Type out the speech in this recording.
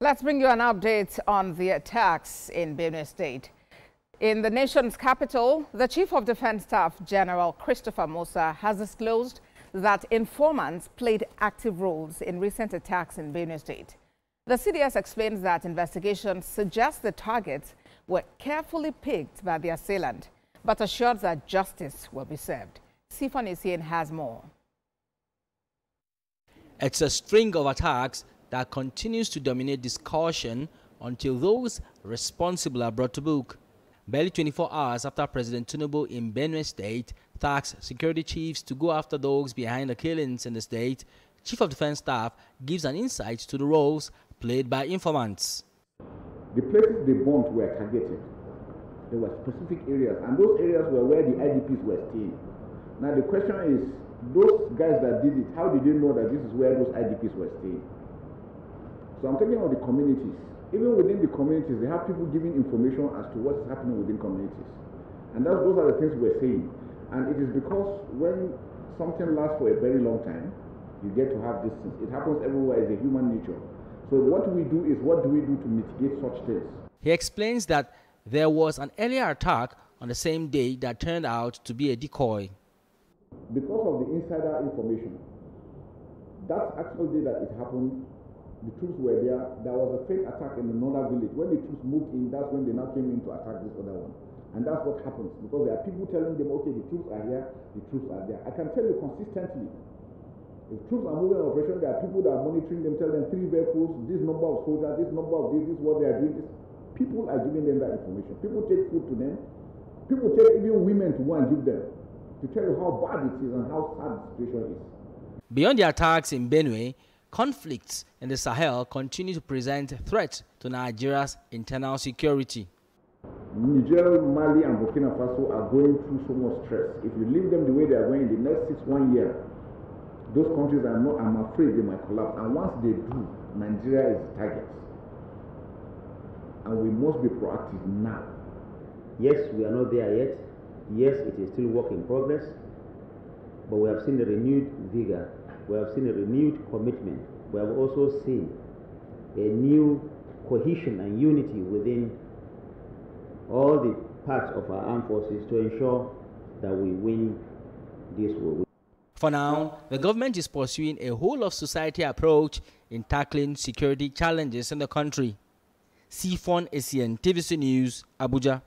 Let's bring you an update on the attacks in Benue State. In the nation's capital, the Chief of Defense Staff, General Christopher Musa, has disclosed that informants played active roles in recent attacks in Benue State. The CDS explains that investigations suggest the targets were carefully picked by the assailant, but assures that justice will be served. Sifon has more. It's a string of attacks that continues to dominate discussion until those responsible are brought to book. Barely 24 hours after President Tinubu in Benue State tasked security chiefs to go after those behind the killings in the state, Chief of Defense Staff gives an insight to the roles played by informants. The places they bombed were targeted. There were specific areas, and those areas were where the IDPs were staying. Now the question is, those guys that did it, how did they know that this is where those IDPs were staying? So I'm talking about the communities. Even within the communities, they have people giving information as to what is happening within communities. And those are the things we're saying. And it is because when something lasts for a very long time, you get to have these things. It happens everywhere. It's a human nature. So what we do is, what do we do to mitigate such things? He explains that there was an earlier attack on the same day that turned out to be a decoy. Because of the insider information, that actual day that it happened, the troops were there. There was a fake attack in another village. When the troops moved in, that's when they now came in to attack this other one. And that's what happens, because there are people telling them, okay, the troops are here, the troops are there. I can tell you consistently, if troops are moving on operation, there are people that are monitoring them, tell them 3 vehicles, this number of soldiers, this number of this is what they are doing. People are giving them that information. People take food to them. People take even women to go and give them, to tell you how bad it is and how sad the situation is. Beyond the attacks in Benue, conflicts in the Sahel continue to present threats to Nigeria's internal security. Niger, Mali, and Burkina Faso are going through so much stress. If you leave them the way they are going in the next 1 year, those countries are not, I'm afraid they might collapse. And once they do, Nigeria is the target. And we must be proactive now. Yes, we are not there yet. Yes, it is still work in progress. But we have seen a renewed vigor. We have seen a renewed commitment. We have also seen a new cohesion and unity within all the parts of our armed forces to ensure that we win this war. For now, the government is pursuing a whole-of-society approach in tackling security challenges in the country. Sifon, TVC News, Abuja.